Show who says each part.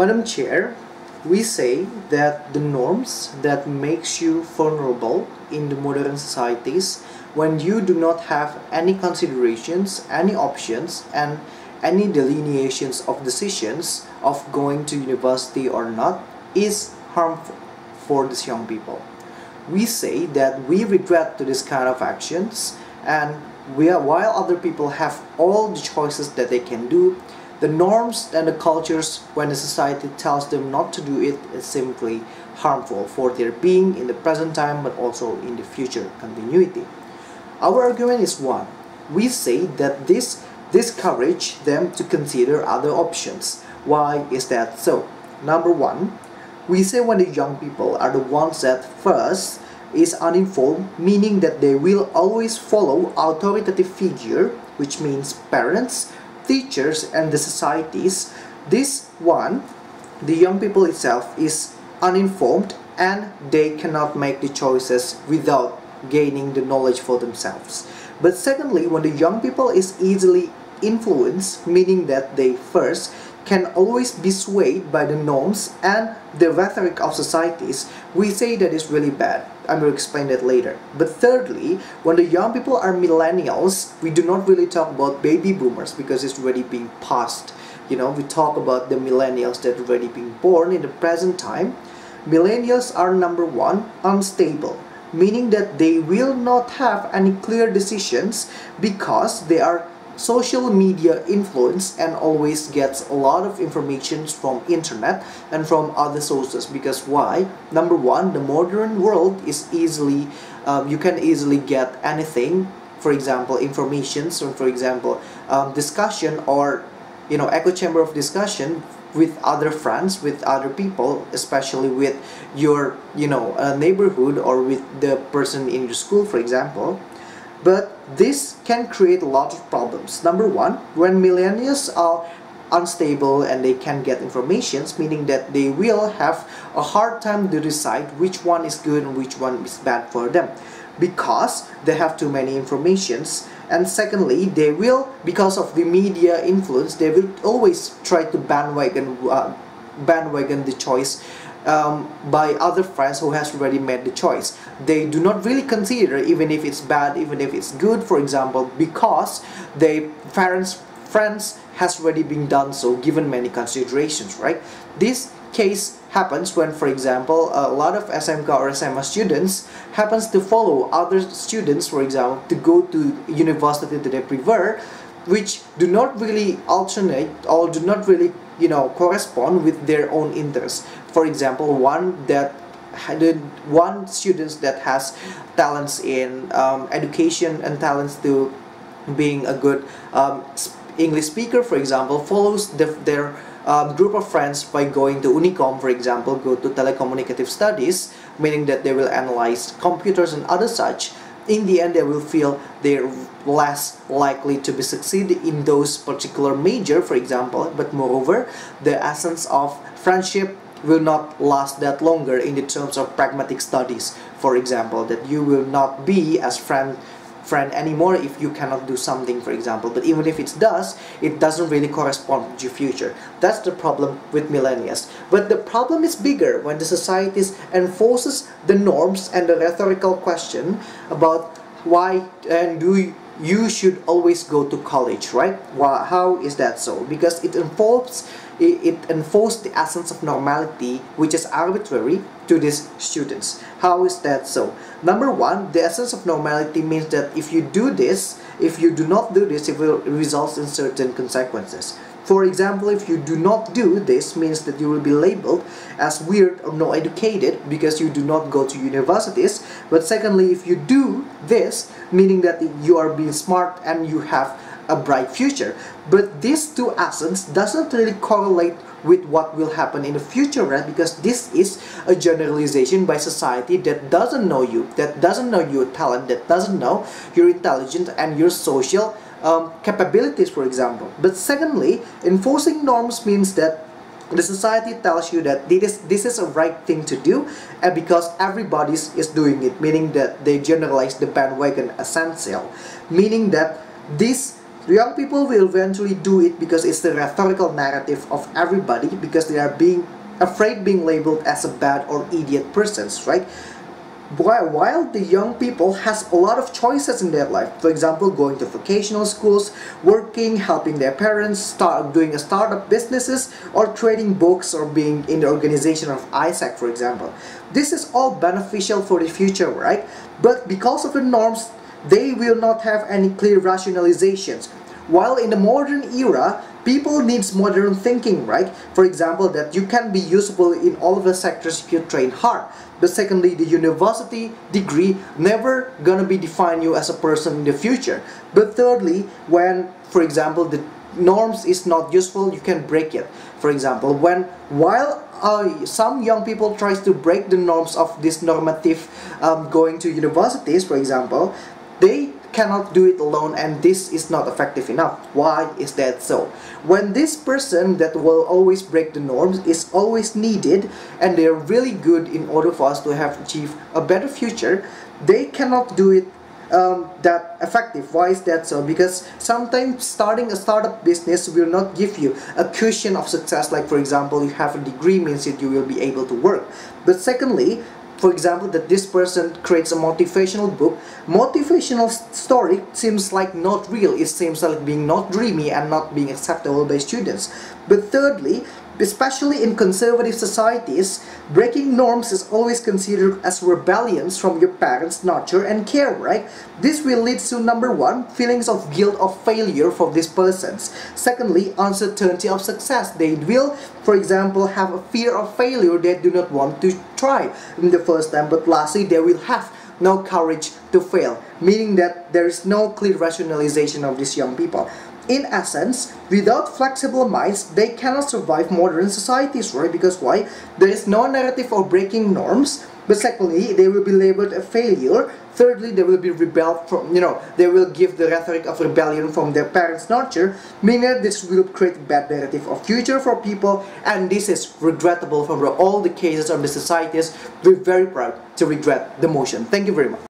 Speaker 1: Madam Chair, we say that the norms that makes you vulnerable in the modern societies when you do not have any considerations, any options, and any delineations of decisions of going to university or not is harmful for these young people. We say that we regret to this kind of actions, and while other people have all the choices that they can do, the norms and the cultures when the society tells them not to do it is simply harmful for their being in the present time but also in the future continuity. Our argument is one. We say that this discourages them to consider other options. Why is that so? Number one, we say when the young people are the ones that first is uninformed, meaning that they will always follow authoritative figure, which means parents, teachers, and the societies. This one, the young people itself is uninformed and they cannot make the choices without gaining the knowledge for themselves. But secondly, when the young people is easily influenced, meaning that they first can always be swayed by the norms and the rhetoric of societies, we say that is really bad. I will explain that later. But thirdly, when the young people are millennials, we do not really talk about baby boomers because it's already being passed. We talk about the millennials that are already being born in the present time. Millennials are number one, unstable, meaning that they will not have any clear decisions because they are social media influence and always gets a lot of information from internet and from other sources. Because why? Number one, the modern world is easily you can easily get anything, for example information, so for example discussion or echo chamber of discussion with other friends, with other people, especially with your neighborhood or with the person in your school, for example. But this can create a lot of problems. Number one, when millennials are unstable and they can get informations, meaning that they will have a hard time to decide which one is good and which one is bad for them because they have too many informations. And secondly, they will, because of the media influence, they will always try to bandwagon the choice by other friends who has already made the choice. They do not really consider even if it's bad, even if it's good, for example, because their friends has already been done so, given many considerations, right? This case happens when, for example, a lot of SMK or SMA students happens to follow other students, for example, to go to university that they prefer, which do not really alternate or do not really correspond with their own interests. For example, one student that has talents in education and talents to being a good English speaker, for example, follows their group of friends by going to Unicom, for example, go to telecommunicative studies, meaning that they will analyze computers and other such. In the end, they will feel they're less likely to be succeed in those particular major, for example. But moreover, the essence of friendship will not last that longer in the terms of pragmatic studies, for example, that you will not be as friend anymore if you cannot do something, for example. But even if it does, it doesn't really correspond with your future. That's the problem with millennials. But the problem is bigger when the society enforces the norms and the rhetorical question about why and do you should always go to college, right? How is that so? Because it enforces the essence of normality, which is arbitrary to these students. How is that so? Number one, the essence of normality means that if you do this, if you do not do this, it will result in certain consequences. For example, if you do not do this, means that you will be labeled as weird or no educated because you do not go to universities. But secondly, if you do this, meaning that you are being smart and you have a bright future. But these two essence doesn't really correlate with what will happen in the future, right? Because this is a generalization by society that doesn't know you, that doesn't know your talent, that doesn't know your intelligence and your social capabilities, for example. But secondly, enforcing norms means that the society tells you that this is a right thing to do, and because everybody is doing it, meaning that they generalize the bandwagon essential, meaning that this The young people will eventually do it because it's the rhetorical narrative of everybody, because they are being afraid being labeled as a bad or idiot persons, right? While the young people has a lot of choices in their life, for example, going to vocational schools, working, helping their parents, doing a startup businesses, or trading books, or being in the organization of ISAC, for example. This is all beneficial for the future, right? But because of the norms, they will not have any clear rationalizations. While in the modern era, people needs modern thinking, right? For example, that you can be useful in all of the sectors if you train hard. But secondly, the university degree never gonna be define you as a person in the future. But thirdly, when, for example, the norms is not useful, you can break it. For example, while some young people tries to break the norms of this normative going to universities, for example, they cannot do it alone, and this is not effective enough. Why is that so? When this person that will always break the norms is always needed, and they are really good in order for us to have achieve a better future, they cannot do it that effective. Why is that so? Because sometimes starting a startup business will not give you a cushion of success, like for example, you have a degree means that you will be able to work. But secondly, for example, that this person creates a motivational book, motivational story seems like not real. It seems like being not dreamy and not being acceptable by students. But thirdly, especially in conservative societies, breaking norms is always considered as rebellions from your parents' nurture and care, right? This will lead to, number one, feelings of guilt of failure for these persons. Secondly, uncertainty of success. They will, for example, have a fear of failure. They do not want to try in the first time. But lastly, they will have no courage to fail, meaning that there is no clear rationalization of these young people. In essence, without flexible minds, they cannot survive modern societies, right? Because why? There is no narrative of breaking norms. But secondly, they will be labeled a failure. Thirdly, they will be rebelled from, they will give the rhetoric of rebellion from their parents' nurture, meaning that this will create a bad narrative of future for people, and this is regrettable from all the cases of the societies. We're very proud to regret the motion. Thank you very much.